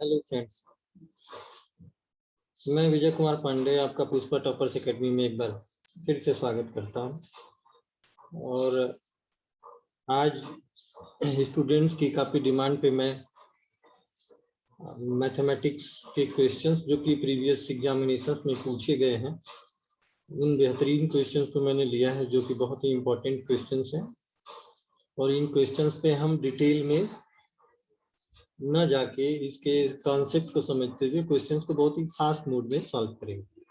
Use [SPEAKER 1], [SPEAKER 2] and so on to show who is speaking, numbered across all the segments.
[SPEAKER 1] Hello friends, मैं विजय कुमार पांडे आपका Pushpa toppers academy में एक बार फिर से स्वागत करता हूं। और आज स्टूडेंट्स की काफ़ी डिमांड पे मैं मैथमेटिक्स के क्वेश्चंस जो कि प्रीवियस एग्जामिनेशंस में पूछे गए हैं, उन बेहतरीन क्वेश्चंस को मैंने लिया है जो कि बहुत ही इम्पोर्टेंट क्वेश्चंस हैं। और इन क्वेश्चंस पे हम डिटेल में न जाके इसके कॉन्सेप्ट को समझते हुए क्वेश्चंस को बहुत ही फास्ट मोड में सॉल्व करेंगे।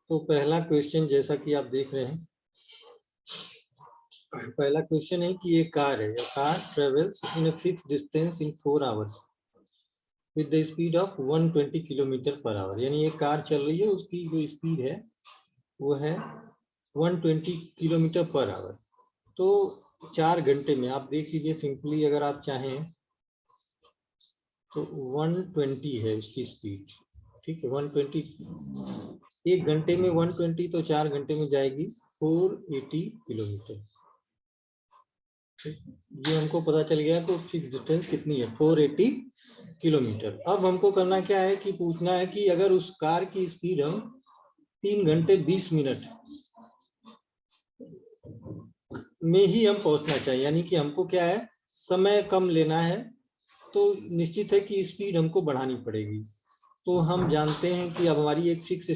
[SPEAKER 1] तो पहला क्वेश्चन जैसा कि आप देख रहे हैं, पहला क्वेश्चन है कि ये कार है, car travels in a fix distance in 4 hours with the speed of 120 kilometre per hour. यानी ये कार चल रही है, उसकी जो स्पीड है वो है 120 किलोमीटर पर आवर। तो 4 घंटे में आप देख लीजिए, सिंपली अगर आप चाहें तो 120 है उसकी स्पीड, ठीक है। 120 एक घंटे में 120, तो 4 घंटे में जाएगी 480 किलोमीटर। ये हमको पता चल गया कि फिक्स डिस्टेंस कितनी है, 480 किलोमीटर। अब हमको करना क्या है कि पूछना है कि अगर उस कार की स्पीड हम 3 घंटे 20 मिनट में ही हम पहुंचना चाहिए, यानी कि हमको क्या है, समय कम लेना है, तो निश्चित है कि स्पीड हमको बढ़ानी पड़ेगी। तो हम जानते हैं कि अब हमारी एक फिक्स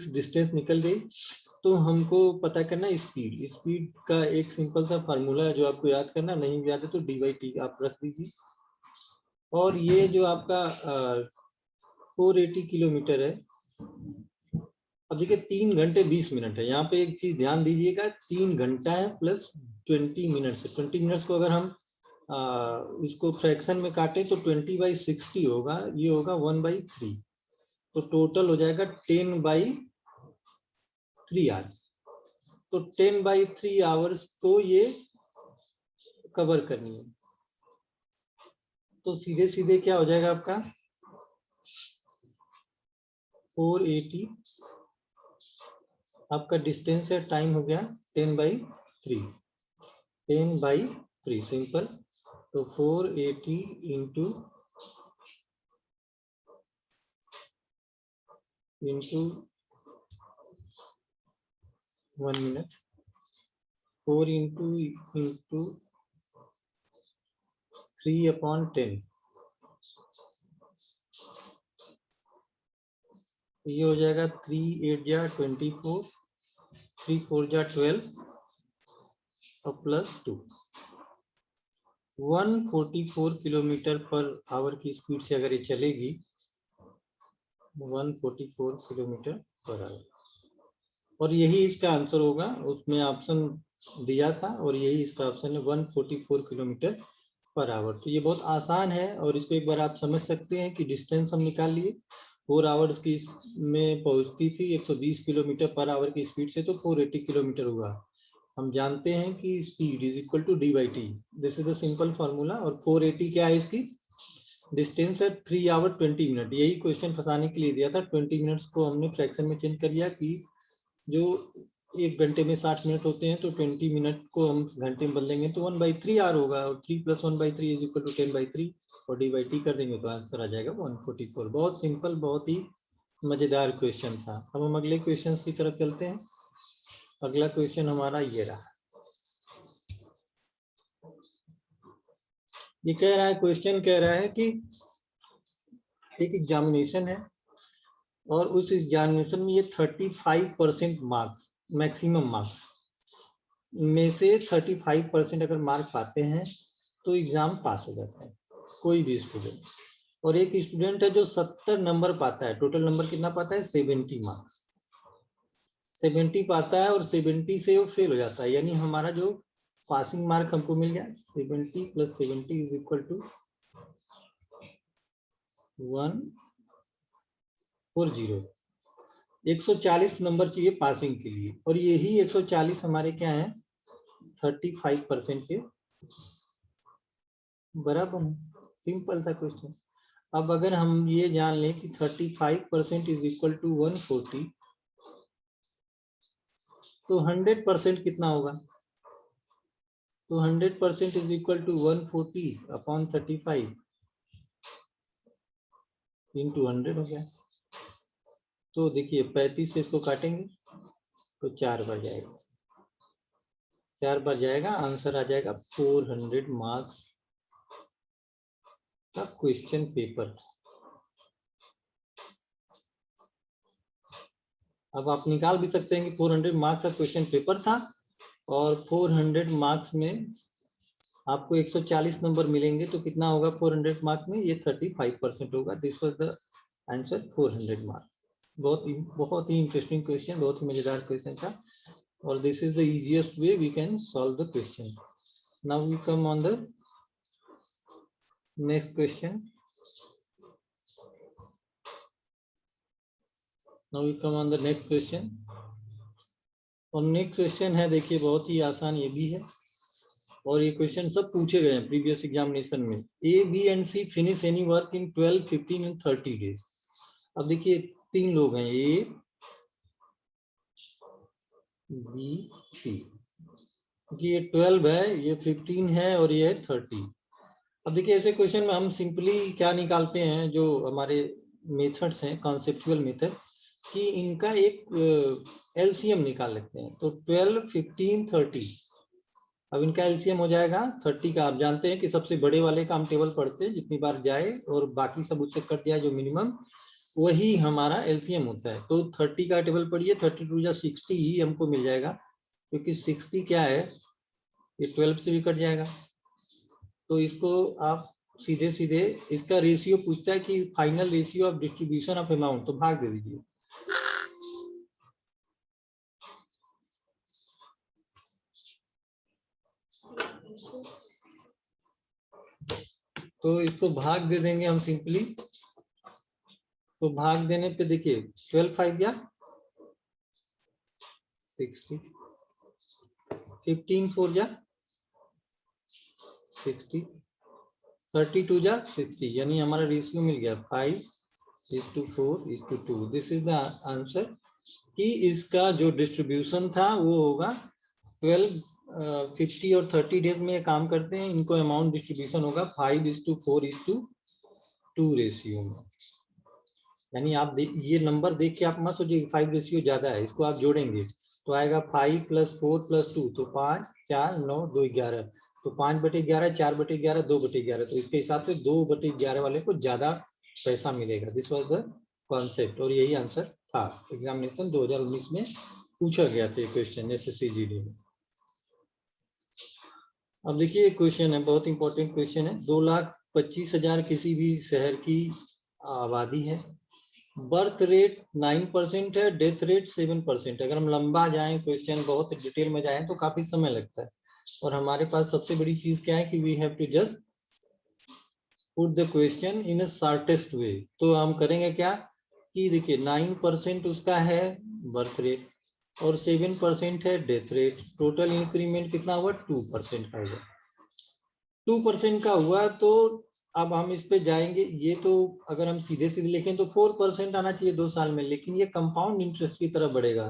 [SPEAKER 1] डिस्टेंस निकल गई, तो हमको पता करना स्पीड। स्पीड का एक सिंपल सा फार्मूला है जो आपको याद करना, नहीं भी याद है तो dy/t आप रख दीजिए। और ये जो आपका 480 किलोमीटर है, अब देखिए 3 घंटे 20 मिनट है। यहाँ पे एक चीज ध्यान दीजिएगा, 3 घंटा है प्लस 20 मिनट्स है। 20 मिनट्स को अगर हम इसको फ्रैक्शन में काटे तो 20/60 होगा, ये होगा 1/3, तो टोटल हो जाएगा 10/3 आवर्स। तो 10/3 आवर्स को ये कवर करनी है, तो सीधे सीधे क्या हो जाएगा आपका 480, आपका डिस्टेंस है, टाइम हो गया 10/3 सिंपल। तो 480 इंटू 1 मिनट, 4 इंटू 3/10, ये हो जाएगा 3 8 24, 3 4 12 और प्लस 2, 144 किलोमीटर पर आवर की स्पीड से अगर ये चलेगी, 144 किलोमीटर पर आवर, और यही इसका आंसर होगा। उसमें ऑप्शन दिया था और यही इसका ऑप्शन है, 144 किलोमीटर पर आवर। तो ये बहुत आसान है और इसको एक बार आप समझ सकते हैं कि डिस्टेंस हम निकाल लिए। 4 आवर्स की में पहुंचती थी 120 किलोमीटर पर आवर की स्पीड से, तो 480 किलोमीटर हुआ। हम जानते हैं कि speed is equal to dy/t, this is the simple formula. और 480 क्या है, इसकी डिस्टेंस है 3 आवर 20 मिनट। यही क्वेश्चन फंसाने के लिए दिया था। 20 मिनट्स को हमने फ्रैक्शन में चेंज कर दिया कि जो 1 घंटे में 60 मिनट होते हैं, तो 20 मिनट को हम घंटे में बदलेंगे तो 1/3 आवर होगा, और 3 + 1/3 इज इक्वल टू 10/3, और dy/t कर देंगे तो आंसर आ जाएगा 144। बहुत सिंपल, बहुत ही मजेदार क्वेश्चन था। अब हम अगले क्वेश्चन की तरफ चलते हैं। अगला क्वेश्चन हमारा ये रहा। ये कह रहा है, क्वेश्चन कह रहा है कि एक एग्जामिनेशन है और उस एग्जामिनेशन में ये 35% मार्क्स, मैक्सिमम मार्क्स में से 35% अगर मार्क पाते हैं तो एग्जाम पास हो जाता है, कोई भी स्टूडेंट। और एक स्टूडेंट है जो 70 नंबर पाता है, टोटल नंबर कितना पाता है, 70 मार्क्स, 70 पाता है और 70 से वो फेल हो जाता है। यानी हमारा जो पासिंग मार्क हमको मिल गया 70 + 70 इज इक्वल टू 140। 140 नंबर चाहिए पासिंग के लिए, और यही 140 हमारे क्या है, 35% के बराबर है। सिंपल सा क्वेश्चन। अब अगर हम ये जान लें कि 35% इज इक्वल टू 140, तो 100% कितना होगा, तो 100% इज इक्वल टू 140/35। इंटू 100 हो गया। तो देखिए 35 से इसको काटेंगे तो 4 बार जाएगा, 4 बार जाएगा, आंसर आ जाएगा 400 मार्क्स का क्वेश्चन पेपर। अब आप निकाल भी सकते हैं कि 400 मार्क्स का क्वेश्चन पेपर था और 400 मार्क्स में आपको 140 नंबर मिलेंगे, तो कितना होगा 400 मार्क्स में? ये 35% होगा। This was the answer 400 marks. बहुत ही इंटरेस्टिंग क्वेश्चन, बहुत ही मजेदार क्वेश्चन था और this is the easiest way we can solve the question. Now we come on the next question. Now we come on the next question. और next question है, देखिए बहुत ही आसान ये भी है और ये क्वेश्चन सब पूछे गए हैं प्रीवियस एग्जामिनेशन में। A, B and C finish any work in 12, 15 and 30 days. अब देखिए 3 लोग हैं, ए, बी, सी। ये 12 है, ये 15 है और ये है 30। अब देखिए ऐसे क्वेश्चन में हम सिंपली क्या निकालते हैं, जो हमारे मेथड्स हैं, कॉन्सेप्चुअल मेथड, कि इनका एक एलसीएम निकाल लेते हैं। तो 12, 15, 30, अब इनका एलसीएम हो जाएगा 30 का। आप जानते हैं कि सबसे बड़े वाले का हम टेबल पढ़ते हैं, जितनी बार जाए और बाकी सब उससे कट जाए जो मिनिमम, वही हमारा एलसीएम होता है। तो 30 का टेबल पढ़िए, 32 या 60 ही हमको मिल जाएगा, क्योंकि 60 क्या है, ये 12 से भी कट जाएगा। तो इसको आप सीधे सीधे, इसका रेशियो पूछता है कि final ratio of distribution of amount, तो भाग दे दीजिए। तो इसको भाग दे देंगे हम सिंपली। तो भाग देने पे देखिए 12 5 या 60, 15 4 या 60, 32 या 60, यानी हमारा रेशियो मिल गया 5:4:2। दिस इज द आंसर कि इसका जो डिस्ट्रीब्यूशन था वो होगा 12, 50 और 30 डेज में काम करते हैं, इनको अमाउंट डिस्ट्रीब्यूशन होगा 5:4:2 रेशियो में। यानी आप ये नंबर देख के आप मत सोचिए 5 रेशियो ज्यादा है, इसको आप जोड़ेंगे तो आएगा 5 + 4 + 2, तो 5 4 9 2 11, तो 5/11, 4/11, 2/11, तो इसके हिसाब से 2/11 वाले को ज्यादा पैसा मिलेगा। दिस वाज द कॉन्सेप्ट और यही आंसर था। एग्जामिनेशन 2019 में पूछा गया था क्वेश्चन SSC-GD में। अब देखिए क्वेश्चन है, बहुत इंपॉर्टेंट क्वेश्चन है। 2,25,000 किसी भी शहर की आबादी है, बर्थ रेट 9% है, डेथ रेट 7%। अगर हम लंबा जाएं, क्वेश्चन बहुत डिटेल में जाएं तो काफी समय लगता है, और हमारे पास सबसे बड़ी चीज क्या है कि we have to just put the question in a shortest way. तो हम करेंगे क्या कि देखिए 9% उसका है बर्थ रेट और 7% है डेथ रेट। टोटल इंक्रीमेंट कितना हुआ? 2% का हुआ। 2% का हुआ, तो अब हम इस पे जाएंगे। ये तो अगर हम सीधे सीधे लिखें तो 4% आना चाहिए 2 साल में, लेकिन ये कंपाउंड इंटरेस्ट की तरफ बढ़ेगा,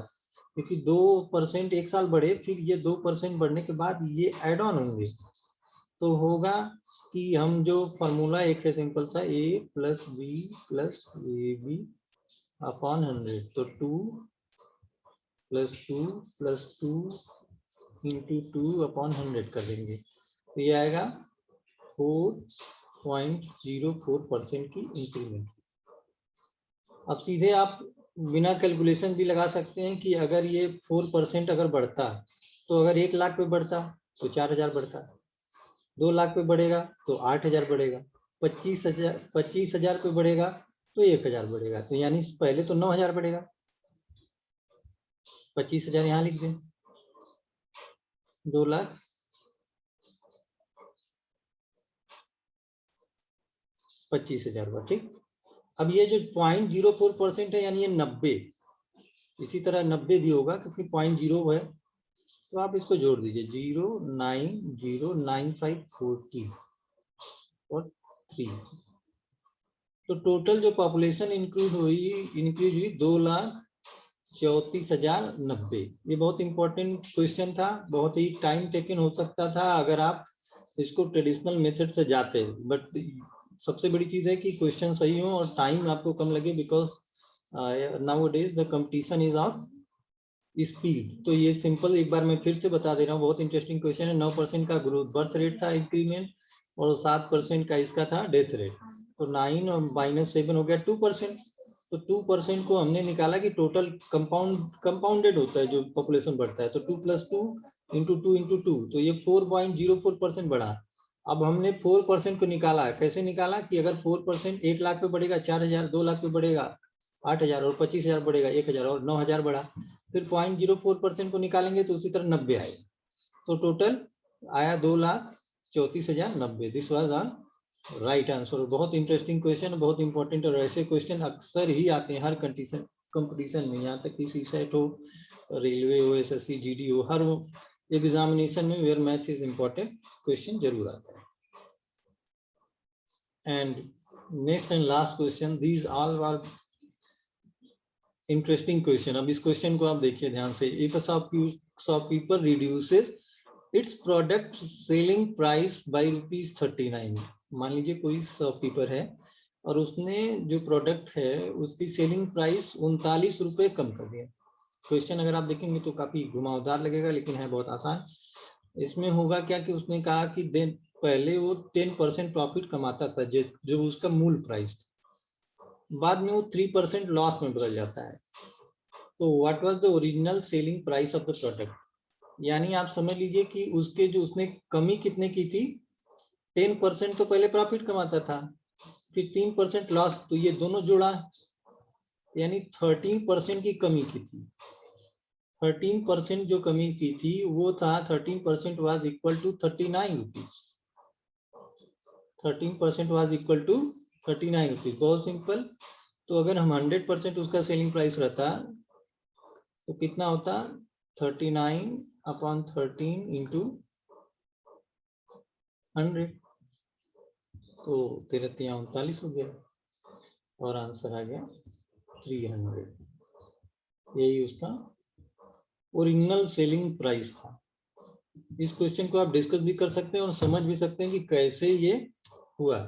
[SPEAKER 1] क्योंकि 2% एक साल बढ़े, फिर ये 2% बढ़ने के बाद ये एड ऑन होंगे। तो होगा कि हम जो फॉर्मूला एक है सिंपल सा, a + b + ab अपॉन 100, तो 2 + 2 + 2 × 2 अपॉन 100 कर देंगे, तो ये आएगा 4.04% की इंक्रीमेंट। अब सीधे आप बिना कैलकुलेशन भी लगा सकते हैं कि अगर ये 4% अगर बढ़ता, तो अगर 1 लाख पे बढ़ता तो 4,000 बढ़ता, 2 लाख पे बढ़ेगा तो 8,000 बढ़ेगा, 25,000 पे बढ़ेगा तो 1,000 बढ़ेगा। तो यानी पहले तो 9,000 बढ़ेगा, 25,000 यहाँ लिख दें, 2,25,000 हुआ। ठीक, अब ये जो 0.04% है, यानी ये 90, इसी तरह 90 भी होगा क्योंकि 0.0 है, तो आप इसको जोड़ दीजिए 0.909540 और 3, तो टोटल जो पॉपुलेशन इंक्रीज हुई 2,34,090। ये बहुत इंपॉर्टेंट क्वेश्चन था, बहुत ही टाइम टेकन हो सकता था अगर आप इसको ट्रेडिशनल मेथड से जाते, बट सबसे बड़ी चीज है कि क्वेश्चन सही हो और टाइम आपको कम लगे, because nowadays the competition is of speed. तो ये सिंपल एक बार मैं फिर से बता दे रहा हूँ, बहुत इंटरेस्टिंग क्वेश्चन है। 9% का ग्रोथ बर्थ रेट था इंक्रीमेंट, और 7% का इसका था डेथ रेट। तो 9 और -7 हो गया 2%। तो 2% को हमने निकाला कि टोटल कंपाउंडेड होता है जो पॉपुलेशन बढ़ता है, तो 2 + 2 × 2 × 2, तो ये 4.04% बढ़ा। अब हमने 4% को निकाला, कैसे निकाला कि अगर 4% 1 लाख पे बढ़ेगा 4000, 2 लाख पे बढ़ेगा 8000, और 25000 बढ़ेगा 1000, और 9000 बढ़ा। फिर 0.04% को निकालेंगे तो उसी तरह 90 आएगा। तो टोटल आया 2,34,090। This was on right answer. बहुत इंटरेस्टिंग क्वेश्चन, बहुत इंपॉर्टेंट, और ऐसे क्वेश्चन अक्सर ही आते हैं हर कंपटीशन में, यहाँ तक कि सीसेट हो, रेलवे हो, एसएससी जीडी हो, हर एग्जामिनेशन में where maths is important question जरूर आता है। And next and last question, these all are interesting question. अब इस क्वेश्चन को आप देखिए ध्यान से। If a shopkeeper reduces its product selling price by ₹39। मान लीजिए कोई शॉपकीपर है और उसने जो प्रोडक्ट है उसकी सेलिंग प्राइस 39 रुपए कम कर दिया। क्वेश्चन अगर आप देखेंगे तो काफी घुमावदार लगेगा, लेकिन है बहुत आसान। इसमें होगा क्या कि उसने कहा कि पहले वो 10% प्रॉफिट कमाता था जो उसका मूल प्राइस था, बाद में वो 3% लॉस में बदल जाता है। तो what was the original selling price of the product, यानी आप समझ लीजिए कि उसके जो उसने कमी कितने की थी, 10% तो पहले प्रॉफिट कमाता था, फिर 3% लॉस, तो ये दोनों जोड़ा, यानी 13% की कमी की थी। 13% जो कमी की थी वो था 13% was equal to 39 rupees. 13% was equal to 39 rupees. बहुत सिंपल। तो अगर हम 100% उसका सेलिंग प्राइस रहता तो कितना होता, 39/13 इंटू 100, तो 1339 हो गया, और आंसर आ गया 300। यही उसका ओरिजिनल सेलिंग प्राइस था। इस क्वेश्चन को आप डिस्कस भी कर सकते हैं और समझ भी सकते हैं कि कैसे ये हुआ,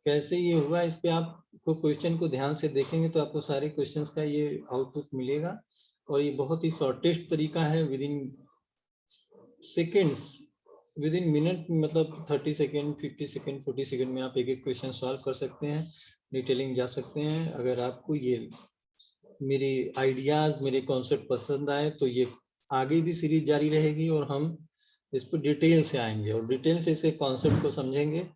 [SPEAKER 1] कैसे ये हुआ। इस पे आप क्वेश्चन को ध्यान से देखेंगे तो आपको सारे क्वेश्चंस का ये आउटपुट मिलेगा, और ये बहुत ही शॉर्टेस्ट तरीका है। With in seconds, with in minute, मतलब 30 सेकेंड, 50 सेकेंड, 40 सेकेंड में आप एक एक क्वेश्चन सॉल्व कर सकते हैं, डिटेलिंग जा सकते हैं। अगर आपको ये मेरे आइडियाज, मेरे कॉन्सेप्ट पसंद आए तो ये आगे भी सीरीज जारी रहेगी, और हम इस पर डिटेल से आएंगे और डिटेल से इसके कॉन्सेप्ट को समझेंगे।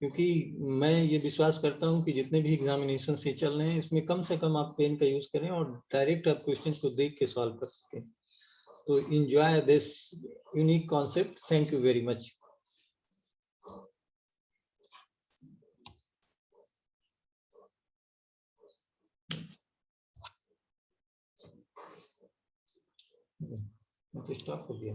[SPEAKER 1] क्योंकि मैं ये विश्वास करता हूं कि जितने भी एग्जामिनेशन से चल रहे हैं इसमें कम से कम आप पेन का यूज करें और डायरेक्ट आप क्वेश्चन को देख के सॉल्व कर सकें। तो enjoy this unique concept. Thank you very much. Stop हो गया।